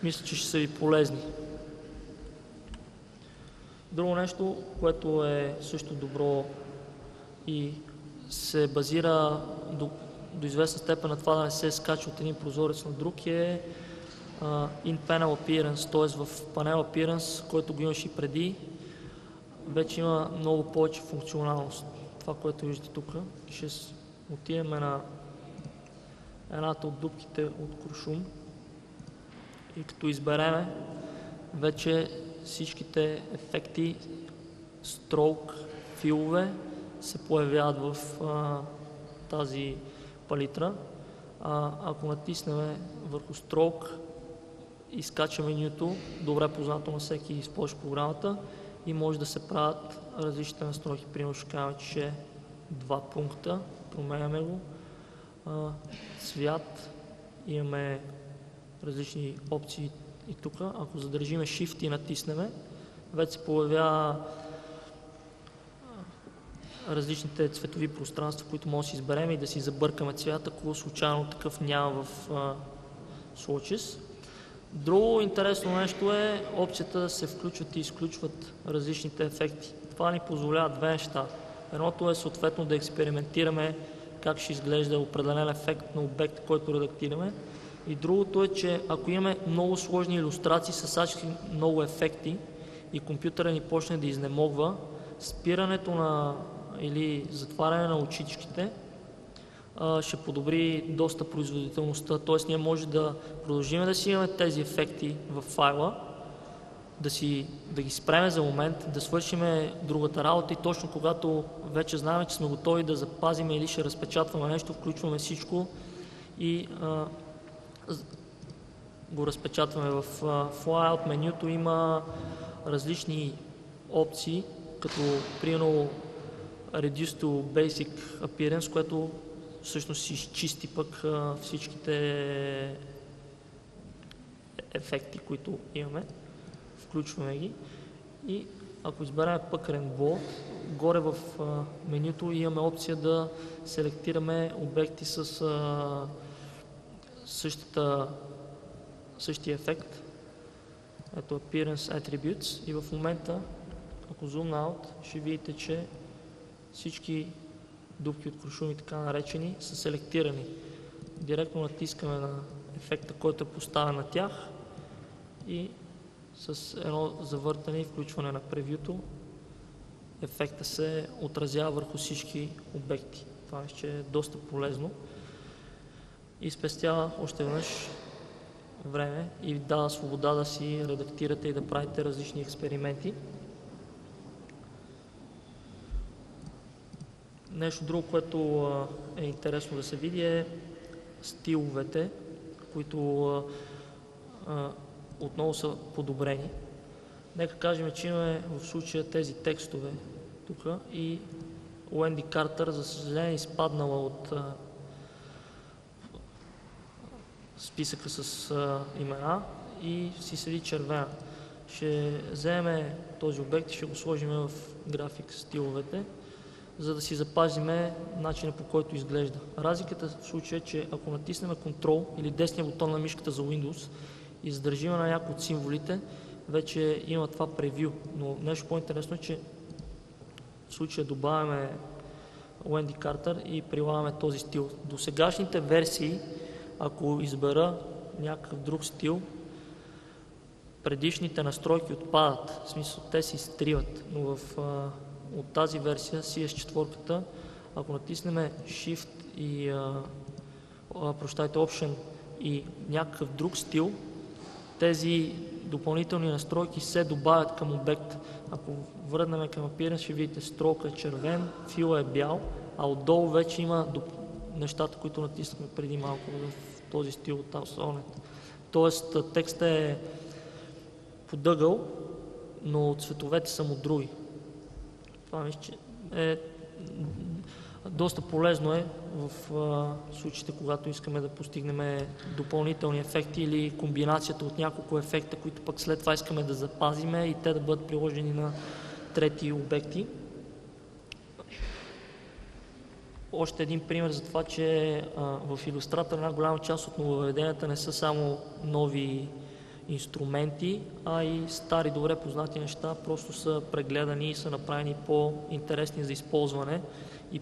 Мисля, че ще са ви полезни. Друго нещо, което е също добро и се базира до известна степен на това да не се скача от един прозорец на друг, е in-panel appearance, т.е. в панел appearance, който го имаш и преди, вече има много повече функционалност. Това, което виждате тук, ще отидем на едната от дупките от куршум и като избереме, вече всичките ефекти, строк, филове се появяват в тази палитра. Ако натиснем върху строк и скача менюто, добре познато на всеки използващ програмата, и може да се правят различните настройки. Примерно ще кажем, че е 2 пункта, променяме го. Цвят, имаме различни опции и тук. Ако задържиме Shift и натиснем, вече се появява различните цветови пространства, които може да си изберем и да си забъркаме цвят, ако случайно такъв няма в Swatches. Друго интересно нещо е опцията да се включват и изключват различните ефекти. Това ни позволява две неща. Едното е съответно да експериментираме как ще изглежда определен ефект на обект, който редактираме. И другото е, че ако имаме много сложни илюстрации с много ефекти и компютъра ни почне да изнемогва, спирането на или затваряне на очичките ще подобри доста производителността. Т.е. ние може да продължим да си имаме тези ефекти в файла, да ги спреме за момент, да свършим другата работа и точно когато вече знаем, че сме готови да запазим или ще разпечатваме нещо, включваме всичко и го разпечатваме. В Flyout менюто има различни опции, като примерно Reduce to Basic Appearance, което всъщност си изчисти пък всичките ефекти, които имаме. Включваме ги и ако изберем пък Rainbow, горе в менюто имаме опция да селектираме обекти с същия ефект. Ето Appearance Attributes и в момента, ако zoom out, ще видите, че всички дупки от куршуми, така наречени, са селектирани. Директно натискаме на ефекта, който е поставен на тях и с едно завъртане и включване на превюто ефекта се отразява върху всички обекти. Това ще е доста полезно и спестява още веднъж време и дава свобода да си редактирате и да правите различни експерименти. Нещо друго, което е интересно да се види, е стиловете, които отново са подобрени. Нека кажем, че имаме в случая тези текстове тук и Уенди Картер, за съжаление, изпаднала от списъка с имена и си седи червена. Ще вземем този обект и ще го сложим в график стиловете, за да си запазим начина, по който изглежда. Разликата в случая е, че ако натиснем Ctrl или десния бутон на мишката за Windows и задържим на някои от символите, вече има това превю. Но нещо по-интересно е, че в случая добавяме Уенди Картер и прилагаме този стил. До сегашните версии, ако избера някакъв друг стил, предишните настройки отпадат. В смисъл, те се изтриват. Но от тази версия CS4, ако натиснем Shift и Option и някакъв друг стил, тези допълнителни настройки се добавят към обект. Ако върнем към Appearance, ще видите строка е червен, фила е бял, а отдолу вече има нещата, които натиснахме преди малко в този стил от Solid. Тоест текстът е подъгъл, но цветовете са му други. Това мисля, че е доста полезно в случаите, когато искаме да постигнем допълнителни ефекти или комбинацията от няколко ефекта, които пък след това искаме да запазиме и те да бъдат приложени на трети обекти. още един пример за това, че в Илюстратор една голяма част от нововъведенията не са само нови инструменти, а и стари, добре познати неща просто са прегледани и са направени по-интересни за използване и